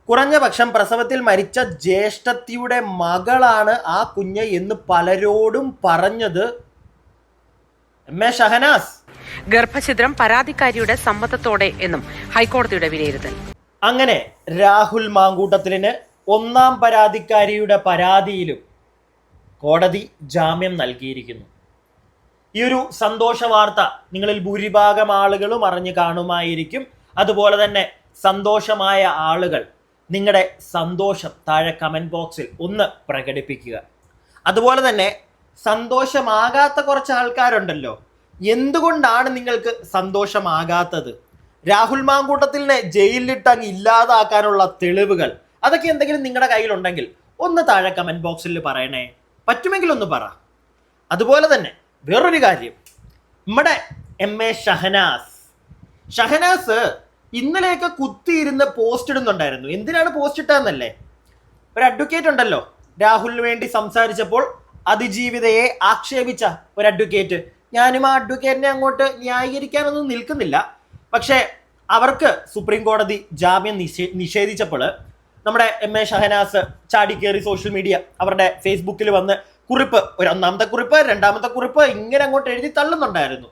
കുറഞ്ഞ പക്ഷം പ്രസവത്തിൽ മരിച്ച ജ്യേഷ്ഠത്തിയുടെ മകളാണ് ആ കുഞ്ഞ് എന്ന് പലരോടും പറഞ്ഞത് എം.എ. ഷഹനാസ്. ഗർഭഛിദ്രം പരാതിക്കാരിയുടെ സമ്മതത്തോടെ എന്നും ഹൈക്കോടതിയുടെ വിലയിരുത്തൽ. അങ്ങനെ രാഹുൽ മാങ്കൂട്ടത്തിലിന് ഒന്നാം പരാതിക്കാരിയുടെ പരാതിയിലും കോടതി ജാമ്യം നൽകിയിരിക്കുന്നു. ഈ ഒരു സന്തോഷ വാർത്ത നിങ്ങളിൽ ഭൂരിഭാഗം ആളുകളും അറിഞ്ഞു കാണുമായിരിക്കും. അതുപോലെ തന്നെ സന്തോഷമായ ആളുകൾ നിങ്ങളുടെ സന്തോഷം താഴെ കമൻറ്റ് ബോക്സിൽ ഒന്ന് പ്രകടിപ്പിക്കുക. അതുപോലെ തന്നെ സന്തോഷമാകാത്ത കുറച്ച് ആൾക്കാരുണ്ടല്ലോ, എന്തുകൊണ്ടാണ് നിങ്ങൾക്ക് സന്തോഷമാകാത്തത്? രാഹുൽ മാങ്കൂട്ടത്തിലിനെ ജയിലിലിട്ട് അങ്ങ് ഇല്ലാതാക്കാനുള്ള തെളിവുകൾ അതൊക്കെ എന്തെങ്കിലും നിങ്ങളുടെ കയ്യിലുണ്ടെങ്കിൽ ഒന്ന് താഴെ കമൻറ്റ് ബോക്സിൽ പറയണേ. പറ്റുമെങ്കിൽ ഒന്ന് പറ. അതുപോലെ തന്നെ വേറൊരു കാര്യം, നമ്മുടെ എം.എ. ഷഹനാസ് ഇന്നലെയൊക്കെ കുത്തിയിരുന്ന് പോസ്റ്റ് ഇടുന്നുണ്ടായിരുന്നു. എന്തിനാണ് പോസ്റ്റ് ഇട്ടതെന്നല്ലേ? ഒരു അഡ്വക്കേറ്റ് ഉണ്ടല്ലോ, രാഹുലിന് വേണ്ടി സംസാരിച്ചപ്പോൾ അതിജീവിതയെ ആക്ഷേപിച്ച ഒരു അഡ്വക്കേറ്റ്. ഞാനും ആ അഡ്വക്കേറ്റിനെ അങ്ങോട്ട് ന്യായീകരിക്കാനൊന്നും നിൽക്കുന്നില്ല. പക്ഷേ അവർക്ക് സുപ്രീം കോടതി ജാമ്യം നിഷേധിച്ചപ്പോൾ നമ്മുടെ എം.എ. ഷഹനാസ് ചാടിക്കേറി സോഷ്യൽ മീഡിയ അവരുടെ ഫേസ്ബുക്കിൽ വന്ന് കുറിപ്പ്, ഒരു ഒന്നാമത്തെ കുറിപ്പ്, രണ്ടാമത്തെ കുറിപ്പ് ഇങ്ങനെ അങ്ങോട്ട് എഴുതി തള്ളുന്നുണ്ടായിരുന്നു.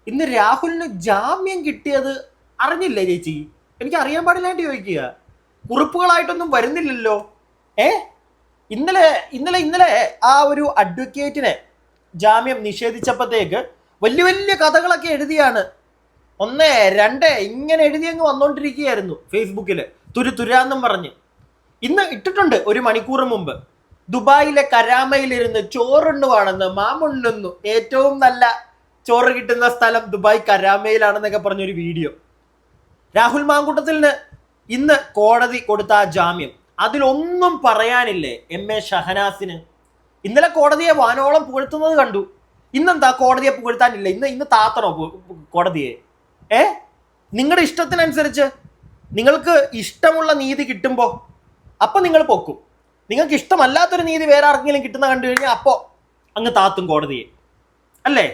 ഇന്ന് രാഹുലിന് ജാമ്യം കിട്ടിയത് അറിഞ്ഞില്ലേ ചേച്ചി? എനിക്ക് അറിയാൻ പാടില്ലാണ്ട് ചോദിക്കുക. കുറിപ്പുകളായിട്ടൊന്നും വരുന്നില്ലല്ലോ. ഇന്നലെ ആ ഒരു അഡ്വക്കേറ്റിനെ ജാമ്യം നിഷേധിച്ചപ്പോഴത്തേക്ക് വലിയ വലിയ കഥകളൊക്കെ എഴുതിയാണ്. 1, 2 ഇങ്ങനെ എഴുതി അങ്ങ് വന്നോണ്ടിരിക്കുകയായിരുന്നു ഫേസ്ബുക്കിൽ തുരാന്നും പറഞ്ഞ്. ഇന്ന് ഇട്ടിട്ടുണ്ട് ഒരു മണിക്കൂർ മുമ്പ്, ദുബായിലെ കരാമയിലിരുന്ന് ചോറുണ്ണുവാണെന്ന് മാമുണ്ണുന്നു, ഏറ്റവും നല്ല ചോറ് കിട്ടുന്ന സ്ഥലം ദുബായ് കരാമയിലാണെന്നൊക്കെ പറഞ്ഞൊരു വീഡിയോ. രാഹുൽ മാങ്കൂട്ടത്തിലിന് ഇന്ന് കോടതി കൊടുത്ത ആ ജാമ്യം, അതിലൊന്നും പറയാനില്ലേ എം.എ. ഷഹനാസിന്? ഇന്നലെ കോടതിയെ വാനോളം പുകഴ്ത്തുന്നത് കണ്ടു. ഇന്നെന്താ കോടതിയെ പുകഴ്ത്താനില്ല? ഇന്ന് താത്തണോ കോടതിയെ? നിങ്ങളുടെ ഇഷ്ടത്തിനനുസരിച്ച് നിങ്ങൾക്ക് ഇഷ്ടമുള്ള നീതി കിട്ടുമ്പോൾ അപ്പം നിങ്ങൾ പൊക്കും. നിങ്ങൾക്ക് ഇഷ്ടമല്ലാത്തൊരു നീതി വേറെ ആർക്കെങ്കിലും കിട്ടുന്ന കണ്ടു കഴിഞ്ഞാൽ അപ്പോൾ അങ്ങ് താത്തും കോടതിയെ, അല്ലേ?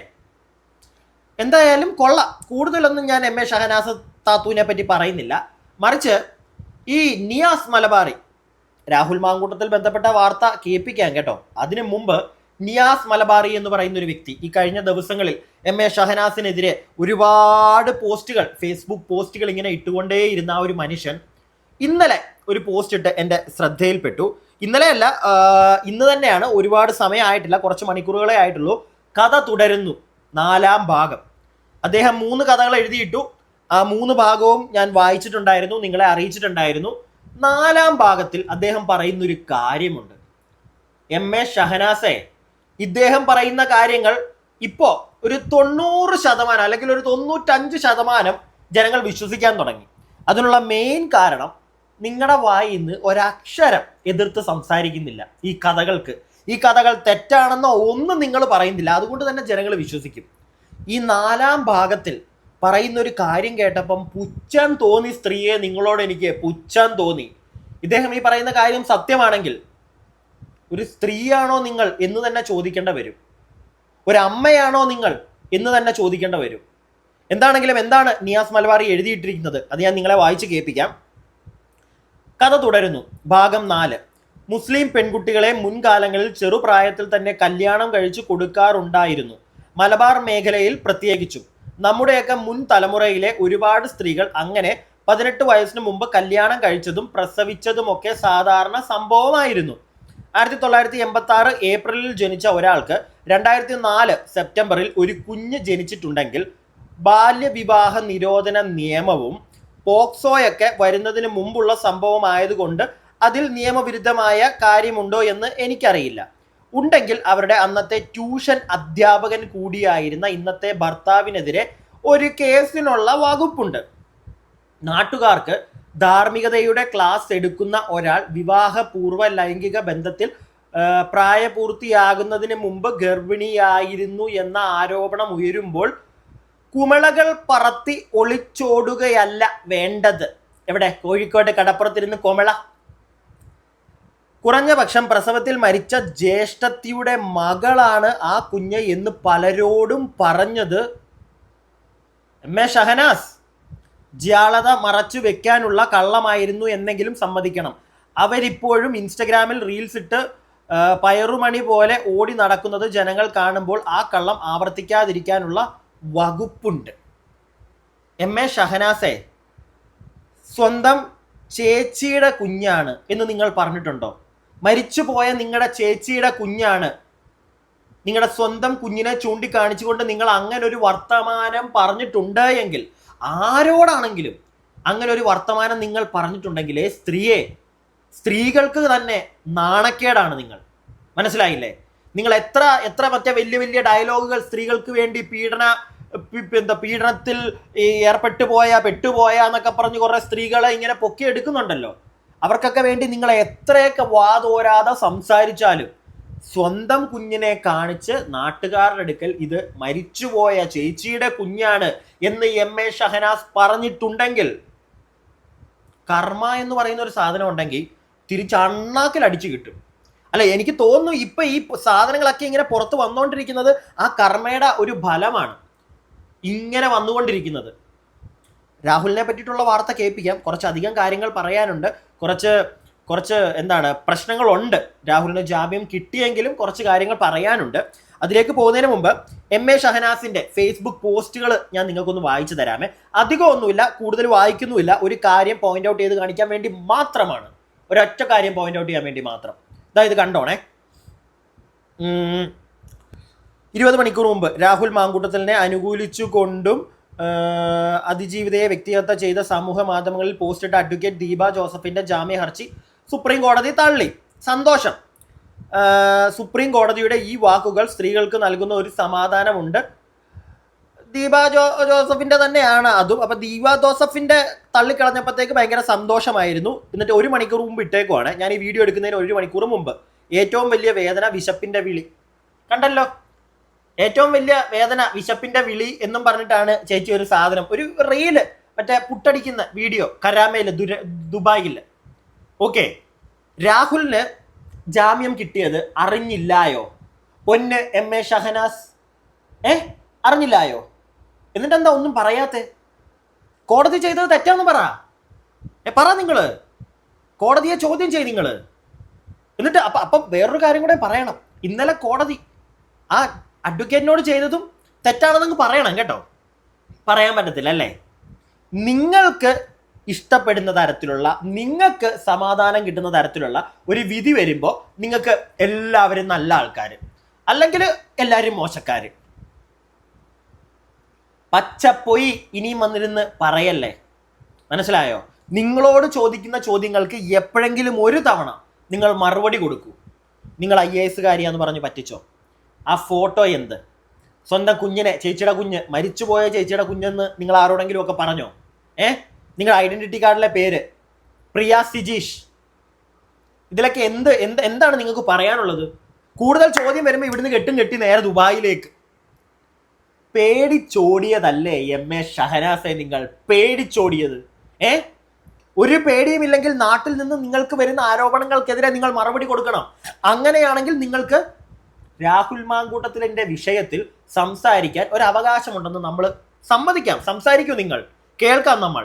എന്തായാലും കൊള്ളാം. കൂടുതലൊന്നും ഞാൻ എം.എ. ഷഹനാസ് താത്തുവിനെ പറ്റി പറയുന്നില്ല. മറിച്ച് ഈ നിയാസ് മലബാറി, രാഹുൽ മാങ്കൂട്ടത്തിൽ ബന്ധപ്പെട്ട വാർത്ത കേൾപ്പിക്കാം കേട്ടോ. അതിനു മുമ്പ് നിയാസ് മലബാറി എന്ന് പറയുന്ന ഒരു വ്യക്തി ഈ കഴിഞ്ഞ ദിവസങ്ങളിൽ എം.എ. ഷഹനാസിനെതിരെ ഒരുപാട് പോസ്റ്റുകൾ, ഫേസ്ബുക്ക് പോസ്റ്റുകൾ ഇങ്ങനെ ഇട്ടുകൊണ്ടേയിരുന്ന ആ ഒരു മനുഷ്യൻ ഇന്നലെ ഒരു പോസ്റ്റ് ഇട്ട് എൻ്റെ ശ്രദ്ധയിൽപ്പെട്ടു. ഇന്നലെയല്ല, ഇന്ന് തന്നെയാണ്. ഒരുപാട് സമയമായിട്ടില്ല, കുറച്ച് മണിക്കൂറുകളെ ആയിട്ടുള്ളൂ. കഥ തുടരുന്നു 4ാം ഭാഗം. അദ്ദേഹം 3 കഥകൾ എഴുതിയിട്ടു. ആ 3 ഭാഗവും ഞാൻ വായിച്ചിട്ടുണ്ടായിരുന്നു, നിങ്ങളെ അറിയിച്ചിട്ടുണ്ടായിരുന്നു. 4ാം ഭാഗത്തിൽ അദ്ദേഹം പറയുന്നൊരു കാര്യമുണ്ട്. എം.എ. ഷഹനാസെ, ഇദ്ദേഹം പറയുന്ന കാര്യങ്ങൾ ഇപ്പോൾ ഒരു 90% അല്ലെങ്കിൽ ഒരു 95% ജനങ്ങൾ വിശ്വസിക്കാൻ തുടങ്ങി. അതിനുള്ള മെയിൻ കാരണം നിങ്ങളുടെ വായിൽ നിന്ന് ഒരക്ഷരം എതിർത്ത് സംസാരിക്കുന്നില്ല ഈ കഥകൾക്ക്. ഈ കഥകൾ തെറ്റാണെന്നോ ഒന്നും നിങ്ങൾ പറയുന്നില്ല. അതുകൊണ്ട് തന്നെ ജനങ്ങൾ വിശ്വസിക്കും. ഈ 4ാം ഭാഗത്തിൽ പറയുന്ന ഒരു കാര്യം കേട്ടപ്പം പുച്ഛം തോന്നി സ്ത്രീയെ, നിങ്ങളോട് എനിക്ക് പുച്ഛം തോന്നി. ഇദ്ദേഹം ഈ പറയുന്ന കാര്യം സത്യമാണെങ്കിൽ ഒരു സ്ത്രീയാണോ നിങ്ങൾ എന്ന് തന്നെ ചോദിക്കേണ്ട വരും. ഒരു അമ്മയാണോ നിങ്ങൾ എന്ന് തന്നെ ചോദിക്കേണ്ട വരും. എന്താണെങ്കിലും എന്താണ് നിയാസ് മലബാറി എഴുതിയിട്ടിരിക്കുന്നത് അത് ഞാൻ നിങ്ങളെ വായിച്ച് കേൾപ്പിക്കാം. കഥ തുടരുന്നു. ഭാഗം 4. മുസ്ലിം പെൺകുട്ടികളെ മുൻകാലങ്ങളിൽ ചെറുപ്രായത്തിൽ തന്നെ കല്യാണം കഴിച്ചു കൊടുക്കാറുണ്ടായിരുന്നു. മലബാർ മേഖലയിൽ പ്രത്യേകിച്ചും. നമ്മുടെയൊക്കെ മുൻ തലമുറയിലെ ഒരുപാട് സ്ത്രീകൾ അങ്ങനെ 18 വയസ്സിന് മുമ്പ് കല്യാണം കഴിച്ചതും പ്രസവിച്ചതുമൊക്കെ സാധാരണ സംഭവമായിരുന്നു. 1986 ഏപ്രിലിൽ ജനിച്ച ഒരാൾക്ക് 2004 സെപ്റ്റംബറിൽ ഒരു കുഞ്ഞ് ജനിച്ചിട്ടുണ്ടെങ്കിൽ ബാല്യവിവാഹ നിരോധന നിയമവും പോക്സോയൊക്കെ വരുന്നതിന് മുമ്പുള്ള സംഭവമായതുകൊണ്ട് അതിൽ നിയമവിരുദ്ധമായ കാര്യമുണ്ടോ എന്ന് എനിക്കറിയില്ല. ഉണ്ടെങ്കിൽ അവരുടെ അന്നത്തെ ട്യൂഷൻ അധ്യാപകൻ കൂടിയായിരുന്ന ഇന്നത്തെ ഭർത്താവിനെതിരെ ഒരു കേസിനുള്ള വകുപ്പുണ്ട്. നാട്ടുകാർക്ക് ധാർമ്മികതയുടെ ക്ലാസ് എടുക്കുന്ന ഒരാൾ വിവാഹപൂർവ്വ ലൈംഗിക ബന്ധത്തിൽ പ്രായപൂർത്തിയാകുന്നതിന് മുമ്പ് ഗർഭിണിയായിരുന്നു എന്ന ആരോപണം ഉയരുമ്പോൾ കുമിളകൾ പറത്തി ഒളിച്ചോടുകയല്ല വേണ്ടത്. എവിടെ? കോഴിക്കോട് കടപ്പുറത്തിരുന്ന് കുമിള. കുറഞ്ഞ പക്ഷം പ്രസവത്തിൽ മരിച്ച ജ്യേഷ്ഠത്തിയുടെ മകളാണ് ആ കുഞ്ഞ് എന്ന് പലരോടും പറഞ്ഞത് എം.എ. ഷഹനാസ്. ജാളത മറച്ചു വെക്കാനുള്ള കള്ളമായിരുന്നു എന്നെങ്കിലും സമ്മതിക്കണം. അവരിപ്പോഴും ഇൻസ്റ്റഗ്രാമിൽ റീൽസ് ഇട്ട് പയറുമണി പോലെ ഓടി നടക്കുന്നത് ജനങ്ങൾ കാണുമ്പോൾ ആ കള്ളം ആവർത്തിക്കാതിരിക്കാനുള്ള വകുപ്പുണ്ട്. എം.എ. ഷഹനാസെ, സ്വന്തം ചേച്ചിയുടെ കുഞ്ഞാണ് എന്ന് നിങ്ങൾ പറഞ്ഞിട്ടുണ്ടോ? മരിച്ചുപോയ നിങ്ങളുടെ ചേച്ചിയുടെ കുഞ്ഞാണ്, നിങ്ങളുടെ സ്വന്തം കുഞ്ഞിനെ ചൂണ്ടിക്കാണിച്ചുകൊണ്ട് നിങ്ങൾ അങ്ങനെ ഒരു വർത്തമാനം പറഞ്ഞിട്ടുണ്ട് എങ്കിൽ, ആരോടാണെങ്കിലും അങ്ങനെ ഒരു വർത്തമാനം നിങ്ങൾ പറഞ്ഞിട്ടുണ്ടെങ്കിൽ സ്ത്രീകൾക്ക് തന്നെ നാണക്കേടാണ്. നിങ്ങൾ മനസ്സിലായില്ലേ? നിങ്ങൾ എത്ര മറ്റേ വലിയ വലിയ ഡയലോഗുകൾ സ്ത്രീകൾക്ക് വേണ്ടി പീഡനത്തിൽ പെട്ടുപോയ എന്നൊക്കെ പറഞ്ഞ് കുറെ സ്ത്രീകളെ ഇങ്ങനെ പൊക്കി എടുക്കുന്നുണ്ടല്ലോ. അവർക്കൊക്കെ വേണ്ടി നിങ്ങൾ എത്രയൊക്കെ വാതോരാതെ സംസാരിച്ചാലും സ്വന്തം കുഞ്ഞിനെ കാണിച്ച് നാട്ടുകാരുടെ അടുക്കൽ ഇത് മരിച്ചുപോയ ചേച്ചിയുടെ കുഞ്ഞാണ് എന്ന് എം.എ. ഷഹനാസ് പറഞ്ഞിട്ടുണ്ടെങ്കിൽ, കർമ്മ എന്ന് പറയുന്ന ഒരു സാധനം ഉണ്ടെങ്കിൽ തിരിച്ചണ്ണാക്കിൽ അടിച്ചു കിട്ടും. അല്ല, എനിക്ക് തോന്നുന്നു ഇപ്പൊ ഈ സാധനങ്ങളൊക്കെ ഇങ്ങനെ പുറത്ത് വന്നുകൊണ്ടിരിക്കുന്നത് ആ കർമ്മയുടെ ഒരു ഫലമാണ് ഇങ്ങനെ വന്നുകൊണ്ടിരിക്കുന്നത്. രാഹുലിനെ പറ്റിയിട്ടുള്ള വാർത്ത കേൾപ്പിക്കാം. കുറച്ചധികം കാര്യങ്ങൾ പറയാനുണ്ട്. കുറച്ച് എന്താണ് പ്രശ്നങ്ങളുണ്ട്. രാഹുലിന് ജാമ്യം കിട്ടിയെങ്കിലും കുറച്ച് കാര്യങ്ങൾ പറയാനുണ്ട്. അതിലേക്ക് പോകുന്നതിന് മുമ്പ് എം.എ. ഷഹനാസിന്റെ ഫേസ്ബുക്ക് പോസ്റ്റുകൾ ഞാൻ നിങ്ങൾക്കൊന്ന് വായിച്ചു തരാമേ. അധികമൊന്നുമില്ല, കൂടുതൽ വായിക്കുന്നുമില്ല. ഒരു കാര്യം പോയിന്റ് ഔട്ട് ചെയ്ത് കാണിക്കാൻ വേണ്ടി മാത്രമാണ്, ഒരൊറ്റ കാര്യം പോയിന്റ് ഔട്ട് ചെയ്യാൻ വേണ്ടി മാത്രം. അതായത് കണ്ടോണേ. 20 മണിക്കൂർ മുമ്പ് രാഹുൽ മാങ്കൂട്ടത്തിലിനെ അനുകൂലിച്ചുകൊണ്ടും അതിജീവിതയെ വ്യക്തിഗത ചെയ്ത സമൂഹ മാധ്യമങ്ങളിൽ പോസ്റ്റിട്ട അഡ്വക്കേറ്റ് ദീപ ജോസഫിന്റെ ജാമ്യ ഹർജി സുപ്രീം കോടതി തള്ളി. സന്തോഷം. സുപ്രീം കോടതിയുടെ ഈ വാക്കുകൾ സ്ത്രീകൾക്ക് നൽകുന്ന ഒരു സമാധാനമുണ്ട്. ദീപ ജോസഫിന്റെ തന്നെയാണ് അതും. അപ്പൊ ദീപ ജോസഫിന്റെ തള്ളിക്കളഞ്ഞപ്പോഴത്തേക്ക് ഭയങ്കര സന്തോഷമായിരുന്നു. എന്നിട്ട് 1 മണിക്കൂർ മുമ്പ് ഇട്ടേക്കുവാണ്. ഞാൻ ഈ വീഡിയോ എടുക്കുന്നതിന് 1 മണിക്കൂർ മുമ്പ്. ഏറ്റവും വലിയ വേദന വിശപ്പിന്റെ വിളി. കണ്ടല്ലോ, ഏറ്റവും വലിയ വേദന വിശപ്പിന്റെ വിളി എന്നും പറഞ്ഞിട്ടാണ് ചേച്ചി ഒരു സാധനം, ഒരു റീല് മറ്റേ പുട്ടടിക്കുന്ന വീഡിയോ കരാമയില് ദുബായിൽ. ഓക്കെ, രാഹുലിന് ജാമ്യം കിട്ടിയത് അറിഞ്ഞില്ലായോ? പൊന്ന് എം.എ. ഷഹനാസ്, അറിഞ്ഞില്ലായോ? എന്നിട്ട് എന്താ ഒന്നും പറയാത്തെ? കോടതി ചെയ്തത് തെറ്റാന്ന് പറ നിങ്ങള്. കോടതിയെ ചോദ്യം ചെയ്ത് നിങ്ങള്. എന്നിട്ട് അപ്പം വേറൊരു കാര്യം കൂടെ പറയണം. ഇന്നലെ കോടതി ആ അഡ്വക്കേറ്റിനോട് ചെയ്തതും തെറ്റാണെന്ന് പറയണം കേട്ടോ. പറയാൻ പറ്റത്തില്ല അല്ലേ? നിങ്ങൾക്ക് ഇഷ്ടപ്പെടുന്ന തരത്തിലുള്ള, നിങ്ങൾക്ക് സമാധാനം കിട്ടുന്ന തരത്തിലുള്ള ഒരു വിധി വരുമ്പോൾ നിങ്ങൾക്ക് എല്ലാവരും നല്ല ആൾക്കാർ, അല്ലെങ്കിൽ എല്ലാവരും മോശക്കാർ. പച്ചപ്പൊയി ഇനിയും വന്നിരുന്ന് പറയല്ലേ. മനസ്സിലായോ? നിങ്ങളോട് ചോദിക്കുന്ന ചോദ്യങ്ങൾക്ക് എപ്പോഴെങ്കിലും ഒരു തവണ നിങ്ങൾ മറുപടി കൊടുക്കൂ. നിങ്ങൾ IAS കാരിയാന്ന് പറഞ്ഞ് പറ്റിച്ചോ? ആ ഫോട്ടോ എന്ത്? സ്വന്തം കുഞ്ഞിനെ, ചേച്ചിയുടെ കുഞ്ഞ്, മരിച്ചുപോയ ചേച്ചിയുടെ കുഞ്ഞെന്ന് നിങ്ങൾ ആരോടെങ്കിലും ഒക്കെ പറഞ്ഞോ? നിങ്ങളുടെ ഐഡന്റിറ്റി കാർഡിലെ പേര് പ്രിയ സിജീഷ്. ഇതിലൊക്കെ എന്താണ് നിങ്ങൾക്ക് പറയാനുള്ളത്? കൂടുതൽ ചോദ്യം വരുമ്പോൾ ഇവിടുന്ന് കെട്ടി നേരെ ദുബായിലേക്ക്. പേടിച്ചോടിയതല്ലേ എം.എ. ഷഹനാസെ? നിങ്ങൾ പേടിച്ചോടിയത്. ഒരു പേടിയുമില്ലെങ്കിൽ നാട്ടിൽ നിന്ന് നിങ്ങൾക്ക് വരുന്ന ആരോപണങ്ങൾക്കെതിരെ നിങ്ങൾ മറുപടി കൊടുക്കണം. അങ്ങനെയാണെങ്കിൽ നിങ്ങൾക്ക് രാഹുൽ മാങ്കൂട്ടത്തിലിന്റെ വിഷയത്തിൽ സംസാരിക്കാൻ ഒരു അവകാശമുണ്ടെന്ന് നമ്മൾ സമ്മതിക്കാം. സംസാരിക്കൂ, നിങ്ങൾ കേൾക്കാം നമ്മൾ.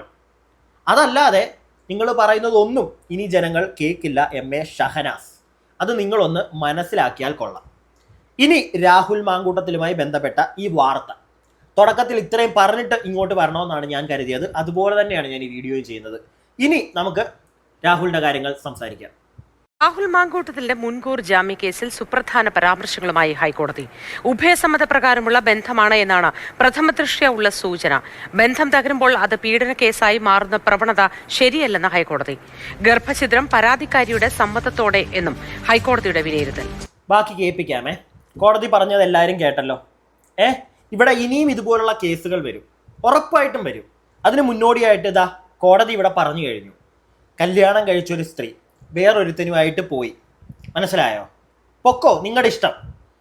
അതല്ലാതെ നിങ്ങൾ പറയുന്നതൊന്നും ഇനി ജനങ്ങൾ കേൾക്കില്ല എം.എ. ഷഹനാസ്. അത് നിങ്ങളൊന്ന് മനസ്സിലാക്കിയാൽ കൊള്ളാം. ഇനി രാഹുൽ മാങ്കൂട്ടത്തിലുമായി ബന്ധപ്പെട്ട ഈ വാർത്ത തുടക്കത്തിൽ ഇത്രയും പറഞ്ഞിട്ട് ഇങ്ങോട്ട് വരണമെന്നാണ് ഞാൻ കരുതിയത്. അതുപോലെ തന്നെയാണ് ഞാൻ ഈ വീഡിയോ ചെയ്യുന്നത്. ഇനി നമുക്ക് രാഹുലിന്റെ കാര്യങ്ങൾ സംസാരിക്കാം. രാഹുൽ മാങ്കൂട്ടത്തിലിന്റെ മുൻകൂർ ജാമ്യ കേസിൽ സുപ്രധാന പരാമർശങ്ങളുമായി ഹൈക്കോടതി. ഉഭയസമ്മതപ്രകാരമുള്ള ബന്ധമാണ് എന്നാണ് പ്രഥമ ദൃഷ്ട്യാ ഉള്ള സൂചന. ബന്ധം തകരുമ്പോൾ അത് പീഡന കേസായി മാറുന്ന പ്രവണത ശരിയല്ലെന്ന് ഹൈക്കോടതി. ഗർഭഛിദ്രം പരാതിക്കാരിയുടെ സമ്മതത്തോടെ എന്നും ഹൈക്കോടതിയുടെ വിലയിരുത്തൽ. ബാക്കി കേൾപ്പിക്കാമേ. കോടതി പറഞ്ഞത് എല്ലാവരും കേട്ടല്ലോ. ഇവിടെ ഇനിയും ഇതുപോലുള്ള കേസുകൾ വരും, ഉറപ്പായിട്ടും വരും. അതിന് മുന്നോടിയായിട്ട് ഇതാ കോടതി ഇവിടെ പറഞ്ഞു കഴിഞ്ഞു. കല്യാണം കഴിച്ചൊരു സ്ത്രീ വേറൊരുത്തനുമായിട്ട് പോയി. മനസ്സിലായോ? പൊക്കോ, നിങ്ങളുടെ ഇഷ്ടം.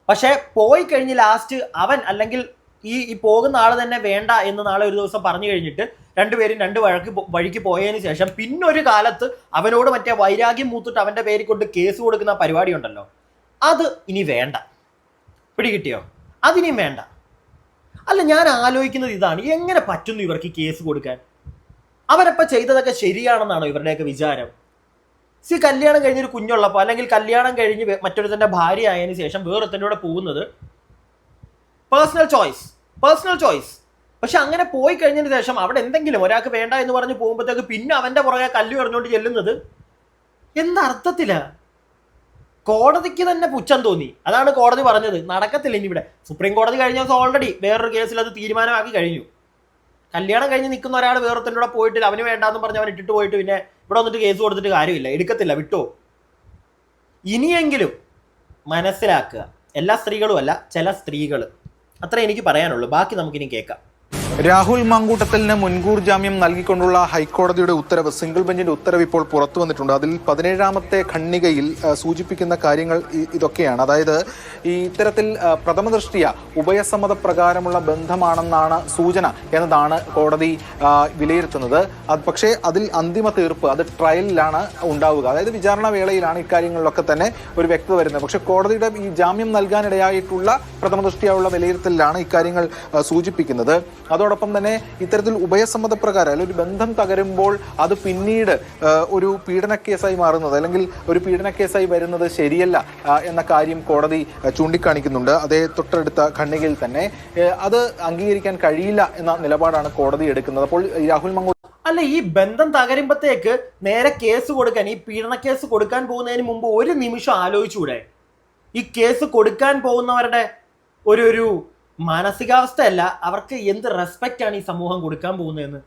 പക്ഷെ പോയി കഴിഞ്ഞ് ലാസ്റ്റ് അവൻ അല്ലെങ്കിൽ ഈ പോകുന്ന ആൾ തന്നെ വേണ്ട എന്ന് നാളെ ഒരു ദിവസം പറഞ്ഞു കഴിഞ്ഞിട്ട് രണ്ടുപേരും രണ്ട് വഴിക്ക് പോയതിന് ശേഷം പിന്നൊരു കാലത്ത് അവനോട് മറ്റേ വൈരാഗ്യം മൂത്തിട്ട് അവന്റെ പേരിൽ കൊണ്ട് കേസ് കൊടുക്കുന്ന പരിപാടി ഉണ്ടല്ലോ, അത് ഇനി വേണ്ട. പിടികിട്ടിയോ? അതിനിയും വേണ്ട. അല്ല, ഞാൻ ആലോചിക്കുന്നത് ഇതാണ്, എങ്ങനെ പറ്റുന്നു ഇവർക്ക് കേസ് കൊടുക്കാൻ? അവരപ്പോൾ ചെയ്തതൊക്കെ ശരിയാണെന്നാണോ ഇവരുടെയൊക്കെ വിചാരം? കല്യാണം കഴിഞ്ഞൊരു കുഞ്ഞുള്ളപ്പോൾ അല്ലെങ്കിൽ കല്യാണം കഴിഞ്ഞ് മറ്റൊരുത്തൻ്റെ ഭാര്യ ആയതിനു ശേഷം വേറൊരുത്തൻ്റെ കൂടെ പോകുന്നത് പേഴ്സണൽ ചോയ്സ്. പക്ഷെ അങ്ങനെ പോയി കഴിഞ്ഞതിന് ശേഷം അവിടെ എന്തെങ്കിലും ഒരാൾക്ക് വേണ്ട എന്ന് പറഞ്ഞ് പോകുമ്പോഴത്തേക്ക് പിന്നെ അവന്റെ പുറകെ കല്ല് എറിഞ്ഞുകൊണ്ട് ചെല്ലുന്നത് എന്തർത്ഥത്തിലാ? കോടതിക്ക് തന്നെ പുച്ഛം തോന്നി. അതാണ് കോടതി പറഞ്ഞത് നടക്കത്തില്ല ഇനി ഇവിടെ. സുപ്രീം കോടതി കഴിഞ്ഞ ദിവസം ഓൾറെഡി വേറൊരു കേസിൽ അത് തീരുമാനമാക്കി കഴിഞ്ഞു. കല്യാണം കഴിഞ്ഞ് നിൽക്കുന്ന ഒരാൾ വേറൊരുത്തൻ്റെ കൂടെ പോയിട്ട് അവന് വേണ്ടാന്ന് പറഞ്ഞ് അവൻ ഇട്ടിട്ട് പോയിട്ട് പിന്നെ ഇവിടെ വന്നിട്ട് കേസ് കൊടുത്തിട്ട് കാര്യമില്ല, എടുക്കത്തില്ല, വിട്ടോ. ഇനിയെങ്കിലും മനസ്സിലാക്കുക, എല്ലാ സ്ത്രീകളും അല്ല, ചില സ്ത്രീകൾ. അത്രേ എനിക്ക് പറയാനുള്ളൂ. ബാക്കി നമുക്കിനി കേൾക്കാം. രാഹുൽ മാങ്കൂട്ടത്തലിന് മുൻകൂർ ജാമ്യം നൽകിക്കൊണ്ടുള്ള ഹൈക്കോടതിയുടെ ഉത്തരവ്, സിംഗിൾ ബെഞ്ചിന്റെ ഉത്തരവ് ഇപ്പോൾ പുറത്തു വന്നിട്ടുണ്ട്. അതിൽ 17ാമത്തെ ഖണ്ഡികയിൽ സൂചിപ്പിക്കുന്ന കാര്യങ്ങൾ ഇതൊക്കെയാണ്. അതായത് ഈ ഇത്തരത്തിൽ പ്രഥമ ദൃഷ്ടിയ ഉഭയസമ്മത പ്രകാരമുള്ള ബന്ധമാണെന്നാണ് സൂചന എന്നതാണ് കോടതി വിലയിരുത്തുന്നത്. പക്ഷേ അതിൽ അന്തിമ തീർപ്പ് അത് ട്രയലിലാണ് ഉണ്ടാവുക. അതായത് വിചാരണ വേളയിലാണ് ഇക്കാര്യങ്ങളിലൊക്കെ തന്നെ ഒരു വ്യക്തത വരുന്നത്. പക്ഷേ കോടതിയുടെ ഈ ജാമ്യം നൽകാനിടയായിട്ടുള്ള പ്രഥമ ദൃഷ്ടിയുള്ള വിലയിരുത്തലിലാണ് ഇക്കാര്യങ്ങൾ സൂചിപ്പിക്കുന്നത്. അതോടൊപ്പം തന്നെ ഇത്തരത്തിൽ ഉഭയസമ്മതപ്രകാരം അല്ലെങ്കിൽ ഒരു ബന്ധം തകരുമ്പോൾ അത് പിന്നീട് ഒരു പീഡന കേസായി മാറുന്നത് അല്ലെങ്കിൽ ഒരു പീഡന കേസായി വരുന്നത് ശരിയല്ല എന്ന കാര്യം കോടതി ചൂണ്ടിക്കാണിക്കുന്നുണ്ട്. അതേ തൊട്ടടുത്ത ഖണ്ഡികയിൽ തന്നെ അത് അംഗീകരിക്കാൻ കഴിയില്ല എന്ന നിലപാടാണ് കോടതി എടുക്കുന്നത്. അപ്പോൾ രാഹുൽ മാങ്കൂട്ടത്തിൽ അല്ല, ഈ ബന്ധം തകരുമ്പോഴത്തേക്ക് നേരെ കേസ് കൊടുക്കാൻ, ഈ പീഡന കേസ് കൊടുക്കാൻ പോകുന്നതിന് മുമ്പ് ഒരു നിമിഷം ആലോചിച്ചൂടെ? ഈ കേസ് കൊടുക്കാൻ പോകുന്നവരുടെ ഒരു മാനസികാവസ്ഥയല്ല, അവർക്ക് എന്ത് റെസ്പെക്റ്റ് ആണ് ഈ സമൂഹം കൊടുക്കാൻ പോകുന്നതെന്ന്.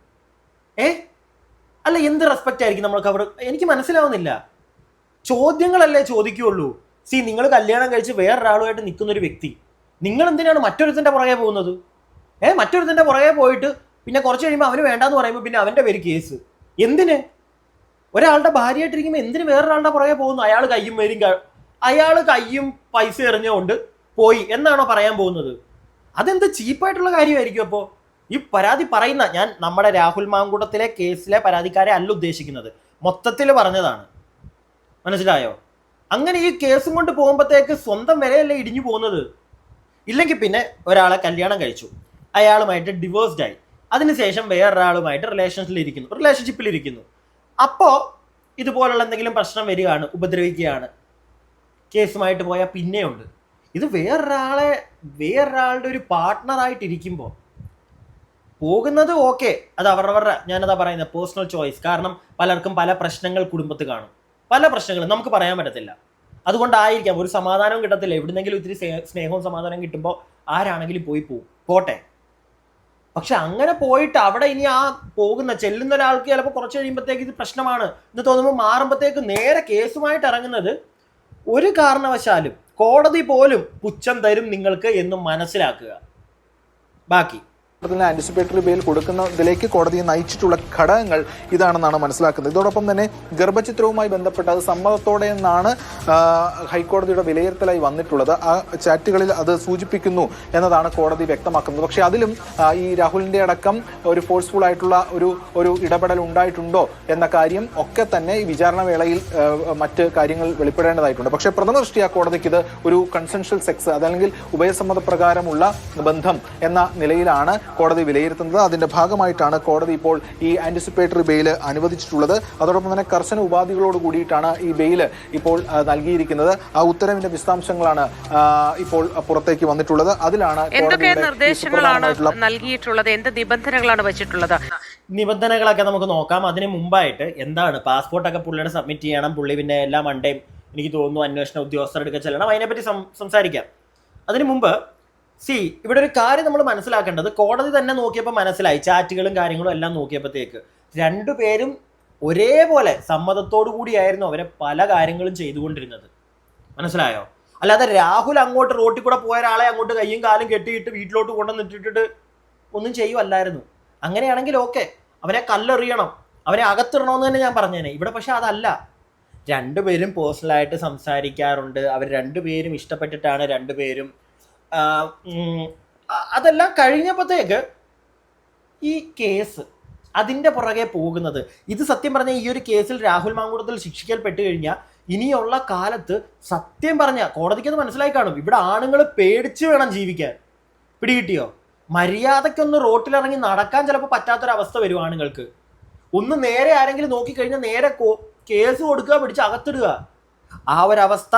അല്ല, എന്ത് റെസ്പെക്റ്റ് ആയിരിക്കും നമ്മൾക്ക് അവർ? എനിക്ക് മനസ്സിലാവുന്നില്ല. ചോദ്യങ്ങളല്ലേ ചോദിക്കുകയുള്ളൂ. നിങ്ങൾ കല്യാണം കഴിച്ച് വേറൊരാളുമായിട്ട് നിൽക്കുന്ന ഒരു വ്യക്തി, നിങ്ങൾ എന്തിനാണ് മറ്റൊരുത്തൻ്റെ പുറകെ പോകുന്നത്? മറ്റൊരുത്തൻ്റെ പുറകെ പോയിട്ട് പിന്നെ കുറച്ച് കഴിയുമ്പോൾ അവന് വേണ്ടാന്ന് പറയുമ്പോൾ പിന്നെ അവൻ്റെ പേര് കേസ്. എന്തിന്? ഒരാളുടെ ഭാര്യയായിട്ടിരിക്കുമ്പോൾ എന്തിന് വേറൊരാളുടെ പുറകെ പോകുന്നു? അയാൾ കയ്യും പൈസ എറിഞ്ഞുകൊണ്ട് പോയി എന്നാണോ പറയാൻ പോകുന്നത്? അതെന്ത് ചീപ്പായിട്ടുള്ള കാര്യമായിരിക്കും? അപ്പോൾ ഈ പരാതി പറയുന്ന, ഞാൻ നമ്മുടെ രാഹുൽ മാങ്കൂട്ടത്തിലെ കേസിലെ പരാതിക്കാരെ അല്ല ഉദ്ദേശിക്കുന്നത്, മൊത്തത്തിൽ പറഞ്ഞതാണ്. മനസ്സിലായോ? അങ്ങനെ ഈ കേസും കൊണ്ട് പോകുമ്പോഴത്തേക്ക് സ്വന്തം വിലയല്ലേ ഇടിഞ്ഞു പോകുന്നത്. ഇല്ലെങ്കിൽ പിന്നെ ഒരാളെ കല്യാണം കഴിച്ചു, അയാളുമായിട്ട് ഡിവോഴ്സ്ഡ് ആയി, അതിനുശേഷം വേറൊരാളുമായിട്ട് റിലേഷൻഷിപ്പിലിരിക്കുന്നു. അപ്പോൾ ഇതുപോലുള്ള എന്തെങ്കിലും പ്രശ്നം വരികയാണ്, ഉപദ്രവിക്കുകയാണ്, കേസുമായിട്ട് പോയാൽ പിന്നെയുണ്ട്. ഇത് വേറൊരാളുടെ ഒരു പാർട്ട്ണറായിട്ടിരിക്കുമ്പോൾ പോകുന്നത് ഓക്കെ, അത് അവരവരുടെ, ഞാനതാ പറയുന്നത്, പേഴ്സണൽ ചോയ്സ്. കാരണം പലർക്കും പല പ്രശ്നങ്ങൾ കുടുംബത്തിൽ കാണും, പല പ്രശ്നങ്ങളും നമുക്ക് പറയാൻ പറ്റത്തില്ല. അതുകൊണ്ടായിരിക്കാം ഒരു സമാധാനവും കിട്ടത്തില്ല. എവിടുന്നെങ്കിലും ഇത്തിരി സ്നേഹവും സമാധാനവും കിട്ടുമ്പോൾ ആരാണെങ്കിലും പോട്ടെ. പക്ഷെ അങ്ങനെ പോയിട്ട് അവിടെ ഇനി ആ ചെല്ലുന്ന ഒരാൾക്ക് ചിലപ്പോൾ കുറച്ച് കഴിയുമ്പോഴത്തേക്ക് ഇത് പ്രശ്നമാണ് എന്ന് തോന്നുമ്പോൾ മാറുമ്പോഴത്തേക്ക് നേരെ കേസുമായിട്ട് ഇറങ്ങുന്നത് ഒരു കാരണവശാലും കോടതി പോലും പുച്ഛം തരും നിങ്ങൾക്ക് എന്ന് മനസ്സിലാക്കുക. ബാക്കി ആന്റിസിപ്പേറ്ററി ബെയിൽ കൊടുക്കുന്നതിലേക്ക് കോടതിയെ നയിച്ചിട്ടുള്ള ഘടകങ്ങൾ ഇതാണെന്നാണ് മനസ്സിലാക്കുന്നത്. ഇതോടൊപ്പം തന്നെ ഗർഭചിത്രവുമായി ബന്ധപ്പെട്ട് അത് സമ്മതത്തോടെ എന്നാണ് ഹൈക്കോടതിയുടെ വിലയിരുത്തലായി വന്നിട്ടുള്ളത്. ആ ചാറ്റുകളിൽ അത് സൂചിപ്പിക്കുന്നു എന്നതാണ് കോടതി വ്യക്തമാക്കുന്നത്. പക്ഷേ അതിലും ഈ രാഹുലിന്റെ അടക്കം ഒരു ഫോഴ്സ്ഫുൾ ആയിട്ടുള്ള ഒരു ഇടപെടൽ ഉണ്ടായിട്ടുണ്ടോ എന്ന കാര്യം ഒക്കെ തന്നെ ഈ വിചാരണ വേളയിൽ മറ്റ് കാര്യങ്ങൾ വെളിപ്പെടേണ്ടതായിട്ടുണ്ട്. പക്ഷേ പ്രഥമ ദൃഷ്ടിയാ കോടതിക്ക് ഇത് ഒരു കൺസെൻഷ്യൽ സെക്സ് അതല്ലെങ്കിൽ ഉഭയസമ്മതപ്രകാരമുള്ള ബന്ധം എന്ന നിലയിലാണ് കോടതി വിലയിരുത്തുന്നത്. അതിന്റെ ഭാഗമായിട്ടാണ് കോടതി ഇപ്പോൾ ഈ ആന്റിസിപ്പേറ്ററി ബെയിൽ അനുവദിച്ചിട്ടുള്ളത്. അതോടൊപ്പം തന്നെ കർശന ഉപാധികളോട് കൂടിയിട്ടാണ് ഈ ബെയിൽ ഇപ്പോൾ നൽകിയിരിക്കുന്നത്. ആ ഉത്തരവിന്റെ വിശദാംശങ്ങളാണ് ഇപ്പോൾ പുറത്തേക്ക് വന്നിട്ടുള്ളത്. അതിലാണ് നൽകിയിട്ടുള്ളത്, എന്ത് നിബന്ധനകളാണ് വെച്ചിട്ടുള്ളത്? നിബന്ധനകളൊക്കെ നമുക്ക് നോക്കാം. അതിന് മുമ്പായിട്ട് എന്താണ് പാസ്പോർട്ടൊക്കെ പുള്ളിയുടെ സബ്മിറ്റ് ചെയ്യണം. പുള്ളി പിന്നെ എല്ലാ മണ്ടേയും എനിക്ക് തോന്നുന്നു അന്വേഷണ ഉദ്യോഗസ്ഥരെടുക്ക ചെല്ലണം. അതിനെപ്പറ്റി സംസാരിക്കാം. അതിനു മുമ്പ് ഇവിടെ ഒരു കാര്യം നമ്മൾ മനസ്സിലാക്കേണ്ടത്, കോടതി തന്നെ നോക്കിയപ്പോൾ മനസ്സിലായി, ചാറ്റുകളും കാര്യങ്ങളും എല്ലാം നോക്കിയപ്പോഴത്തേക്ക് രണ്ടുപേരും ഒരേപോലെ സമ്മതത്തോടു കൂടിയായിരുന്നു അവരെ പല കാര്യങ്ങളും ചെയ്തുകൊണ്ടിരുന്നത്. മനസ്സിലായോ? അല്ലാതെ രാഹുൽ അങ്ങോട്ട് റോട്ടിൽ കൂടെ പോയ ഒരാളെ അങ്ങോട്ട് കയ്യും കാലും കെട്ടിയിട്ട് വീട്ടിലോട്ട് കൊണ്ടുവന്നിട്ടിട്ട് ഒന്നും ചെയ്യുമല്ലായിരുന്നു. അങ്ങനെയാണെങ്കിൽ ഓക്കെ, അവനെ കല്ലെറിയണം, അവനെ അകത്തിടണമെന്ന് തന്നെ ഞാൻ പറഞ്ഞേനെ. ഇവിടെ പക്ഷെ അതല്ല. രണ്ടുപേരും പേഴ്സണലായിട്ട് സംസാരിക്കാറുണ്ട്. അവർ രണ്ടുപേരും ഇഷ്ടപ്പെട്ടിട്ടാണ് രണ്ടുപേരും. അതെല്ലാം കഴിഞ്ഞപ്പോഴത്തേക്ക് ഈ കേസ് അതിൻ്റെ പുറകെ പോകുന്നത്, ഇത് സത്യം പറഞ്ഞാൽ ഈ ഒരു കേസിൽ രാഹുൽ മാങ്കൂട്ടത്തിൽ ശിക്ഷിക്കൽപ്പെട്ട് കഴിഞ്ഞാൽ ഇനിയുള്ള കാലത്ത് സത്യം പറഞ്ഞാൽ കോടതിക്കത് മനസ്സിലായി കാണും, ഇവിടെ ആണുങ്ങൾ പേടിച്ച് വേണം ജീവിക്കാൻ. പിടികിട്ടിയോ? മര്യാദയ്ക്കൊന്ന് റോട്ടിലിറങ്ങി നടക്കാൻ ചിലപ്പോൾ പറ്റാത്തൊരവസ്ഥ വരും ആണുങ്ങൾക്ക്. ഒന്ന് നേരെ ആരെങ്കിലും നോക്കിക്കഴിഞ്ഞാൽ നേരെ കേസ് കൊടുക്കുക, പിടിച്ച് അകത്തിടുക. ആ ഒരവസ്ഥ,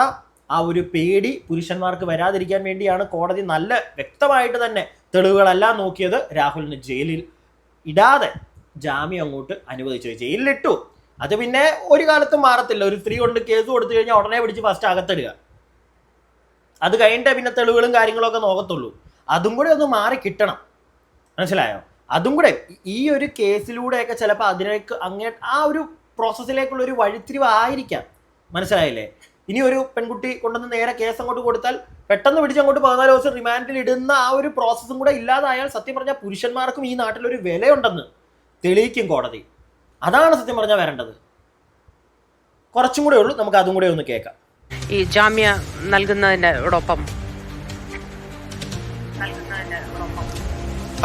ആ ഒരു പേടി പുരുഷന്മാർക്ക് വരാതിരിക്കാൻ വേണ്ടിയാണ് കോടതി നല്ല വ്യക്തമായിട്ട് തന്നെ തെളിവുകളെല്ലാം നോക്കിയത്. രാഹുലിന് ജയിലിൽ ഇടാതെ ജാമ്യം അങ്ങോട്ട് അനുവദിച്ചു, ജയിലിലിട്ടു. അത് പിന്നെ ഒരു കാലത്തും മാറത്തില്ല. ഒരു സ്ത്രീ കൊണ്ട് കേസ് കൊടുത്തു കഴിഞ്ഞാൽ ഉടനെ പിടിച്ച് ഫസ്റ്റ് അകത്തിടുക. അത് കഴിഞ്ഞിട്ടേ പിന്നെ തെളിവുകളും കാര്യങ്ങളൊക്കെ നോക്കത്തുള്ളൂ. അതും കൂടെ ഒന്ന് മാറി കിട്ടണം, മനസ്സിലായോ? അതും കൂടെ ഈ ഒരു കേസിലൂടെയൊക്കെ ചിലപ്പോൾ അതിലേക്ക് ആ ഒരു പ്രോസസ്സിലേക്കുള്ള ഒരു വഴിത്തിരിവ് ആയിരിക്കാം, മനസ്സിലായില്ലേ? ഇനി ഒരു പെൺകുട്ടി കൊണ്ടുവന്ന് നേരെ കേസ് അങ്ങോട്ട് കൊടുത്താൽ പെട്ടെന്ന് പിടിച്ച് അങ്ങോട്ട് 14 ദിവസം റിമാൻഡിൽ ഇടുന്ന ആ ഒരു പ്രോസസ്സും കൂടെ ഇല്ലാതായാൽ സത്യം പറഞ്ഞാൽ പുരുഷന്മാർക്കും ഈ നാട്ടിലൊരു വിലയുണ്ടെന്ന് തെളിയിക്കും കോടതി. അതാണ് സത്യം പറഞ്ഞാൽ വരേണ്ടത്. കുറച്ചും കൂടെ ഉള്ളൂ, നമുക്ക് അതും കൂടെ ഒന്ന് കേൾക്കാം. ഈ ജാമ്യം നൽകുന്നതിനോടൊപ്പം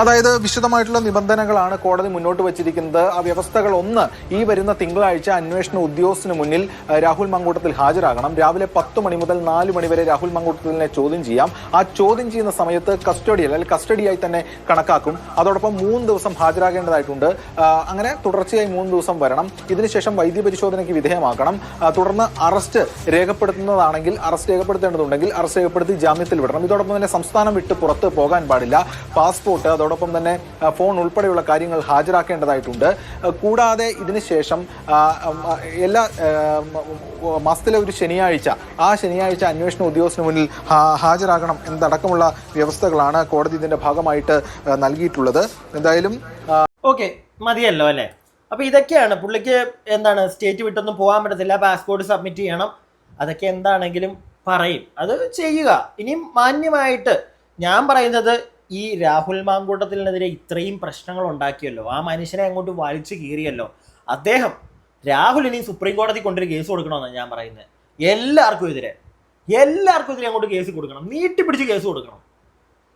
അതായത് വിശദമായിട്ടുള്ള നിബന്ധനകളാണ് കോടതി മുന്നോട്ട് വച്ചിരിക്കുന്നത്. ആ വ്യവസ്ഥകൾ ഒന്ന്, ഈ വരുന്ന തിങ്കളാഴ്ച അന്വേഷണ ഉദ്യോഗസ്ഥന് മുന്നിൽ രാഹുൽ മങ്കൂട്ടത്തിൽ ഹാജരാകണം. രാവിലെ 10 മണി മുതൽ 4 മണി വരെ രാഹുൽ മങ്കൂട്ടത്തിനെ ചോദ്യം ചെയ്യാം. ആ ചോദ്യം ചെയ്യുന്ന സമയത്ത് കസ്റ്റഡിയായി തന്നെ കണക്കാക്കും. അതോടൊപ്പം 3 ദിവസം ഹാജരാകേണ്ടതായിട്ടുണ്ട്. അങ്ങനെ തുടർച്ചയായി 3 ദിവസം വരണം. ഇതിനുശേഷം വൈദ്യപരിശോധനയ്ക്ക് വിധേയമാക്കണം. തുടർന്ന് അറസ്റ്റ് രേഖപ്പെടുത്തുന്നതാണെങ്കിൽ അറസ്റ്റ് രേഖപ്പെടുത്തേണ്ടതുണ്ടെങ്കിൽ അറസ്റ്റ് രേഖപ്പെടുത്തി ജാമ്യത്തിൽ വിടണം. ഇതോടൊപ്പം തന്നെ സംസ്ഥാനം വിട്ട് പുറത്ത് പോകാൻ പാടില്ല. പാസ്പോർട്ട്, അതോടൊപ്പം തന്നെ ഫോൺ ഉൾപ്പെടെയുള്ള കാര്യങ്ങൾ ഹാജരാക്കേണ്ടതായിട്ടുണ്ട്. കൂടാതെ ഇതിനുശേഷം എല്ലാ മാസത്തിലെ ഒരു ശനിയാഴ്ച, ആ ശനിയാഴ്ച അന്വേഷണ ഉദ്യോഗസ്ഥന് മുന്നിൽ ഹാജരാകണം എന്നതടക്കമുള്ള വ്യവസ്ഥകളാണ് കോടതി ഇതിന്റെ ഭാഗമായിട്ട് നൽകിയിട്ടുള്ളത്. എന്തായാലും ഓക്കെ, മതിയല്ലോ അല്ലേ? അപ്പൊ ഇതൊക്കെയാണ് പുള്ളിക്ക് എന്താണ് സ്റ്റേറ്റ് വിട്ടൊന്നും പോകാൻ പറ്റത്തില്ല, പാസ്പോർട്ട് സബ്മിറ്റ് ചെയ്യണം, അതൊക്കെ എന്താണെങ്കിലും പറയും, അത് ചെയ്യുക. ഇനിയും മാന്യമായിട്ട് ഞാൻ പറയുന്നത്, ഈ രാഹുൽ മാങ്കൂട്ടത്തിനെതിരെ ഇത്രയും പ്രശ്നങ്ങൾ ഉണ്ടാക്കിയല്ലോ, ആ മനുഷ്യനെ അങ്ങോട്ട് വലിച്ചു കീറിയല്ലോ, രാഹുൽ ഇനി സുപ്രീം കോടതി കൊണ്ടൊരു കേസ് കൊടുക്കണമെന്നാണ് ഞാൻ പറയുന്നത്. എല്ലാവർക്കും എതിരെ അങ്ങോട്ട് കേസ് കൊടുക്കണം, നീട്ടിപ്പിടിച്ച് കേസ് കൊടുക്കണം.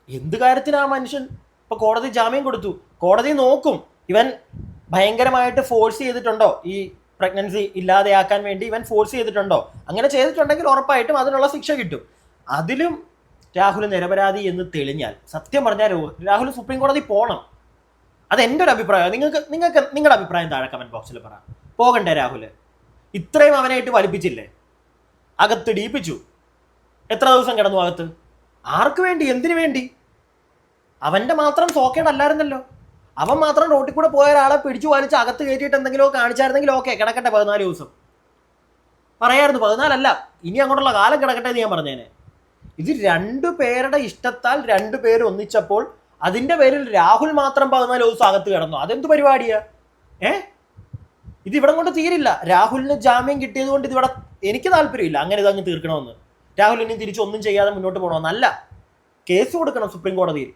എന്ത് കാര്യത്തിന് ആ മനുഷ്യൻ ഇപ്പൊ കോടതി ജാമ്യം കൊടുത്തു, കോടതി നോക്കും ഇവൻ ഭയങ്കരമായിട്ട് ഫോഴ്സ് ചെയ്തിട്ടുണ്ടോ, ഈ പ്രഗ്നൻസി ഇല്ലാതെയാക്കാൻ വേണ്ടി ഇവൻ ഫോഴ്സ് ചെയ്തിട്ടുണ്ടോ. അങ്ങനെ ചെയ്തിട്ടുണ്ടെങ്കിൽ ഉറപ്പായിട്ടും അതിനുള്ള ശിക്ഷ കിട്ടും. അതിലും രാഹുൽ നിരപരാധി എന്ന് തെളിഞ്ഞാൽ സത്യം പറഞ്ഞാൽ രാഹുൽ സുപ്രീം കോടതി പോകണം. അതെൻ്റെ ഒരു അഭിപ്രായം. നിങ്ങൾക്ക് നിങ്ങളുടെ അഭിപ്രായം താഴെ കമന്റ് ബോക്സിൽ പറ. പോകണ്ടേ രാഹുൽ? ഇത്രയും അവനായിട്ട് വലിപ്പിച്ചില്ലേ, അകത്ത് ഡീപ്പിച്ചു. എത്ര ദിവസം കിടന്നു അകത്ത്? ആർക്ക് വേണ്ടി, എന്തിനു വേണ്ടി? അവന്റെ മാത്രം സോക്കേടല്ലായിരുന്നല്ലോ. അവൻ മാത്രം റോട്ടിൽ കൂടെ പോയ ഒരാളെ പിടിച്ചു വലിച്ച് അകത്ത് കയറ്റിയിട്ട് എന്തെങ്കിലുമോ കാണിച്ചായിരുന്നെങ്കിൽ ഓക്കെ, കിടക്കട്ടെ 14 ദിവസം പറയായിരുന്നു. 14 അല്ല, ഇനി അങ്ങോട്ടുള്ള കാലം കിടക്കട്ടെ എന്ന് ഞാൻ പറഞ്ഞേനെ. ഇത് 2 പേരുടെ ഇഷ്ടത്താൽ 2 പേര് ഒന്നിച്ചപ്പോൾ അതിന്റെ പേരിൽ രാഹുൽ മാത്രം 14 ദിവസം അകത്ത് കിടന്നു. അതെന്ത് പരിപാടിയാ? ഇത് ഇവിടെ കൊണ്ട് തീരില്ല. രാഹുലിന് ജാമ്യം കിട്ടിയത് കൊണ്ട് ഇതിവിടെ എനിക്ക് താല്പര്യമില്ല അങ്ങനെ ഇതങ്ങ് തീർക്കണമെന്ന്. രാഹുൽ ഇനി തിരിച്ചൊന്നും ചെയ്യാതെ മുന്നോട്ട് പോകണമെന്നല്ല, കേസ് കൊടുക്കണം സുപ്രീം കോടതിയിൽ.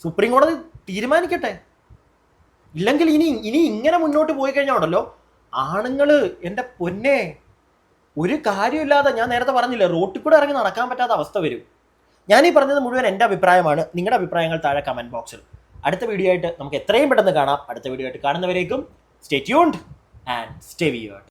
സുപ്രീം കോടതി തീരുമാനിക്കട്ടെ. ഇല്ലെങ്കിൽ ഇനി ഇങ്ങനെ മുന്നോട്ട് പോയി കഴിഞ്ഞാൽ ഉണ്ടല്ലോ, ആണുങ്ങള് എൻ്റെ പൊന്നെ ഒരു കാര്യമില്ലാതെ, ഞാൻ നേരത്തെ പറഞ്ഞില്ല, റോട്ടിൽ കൂടെ ഇറങ്ങി നടക്കാൻ പറ്റാത്ത അവസ്ഥ വരും. ഞാനീ പറഞ്ഞത് മുഴുവൻ എൻ്റെ അഭിപ്രായമാണ്. നിങ്ങളുടെ അഭിപ്രായങ്ങൾ താഴെ കമന്റ് ബോക്സിൽ. അടുത്ത വീഡിയോ ആയിട്ട് നമുക്ക് എത്രയും പെട്ടെന്ന് കാണാം. അടുത്ത വീഡിയോ ആയിട്ട് കാണുന്നവരേക്കും stay tuned and stay weird.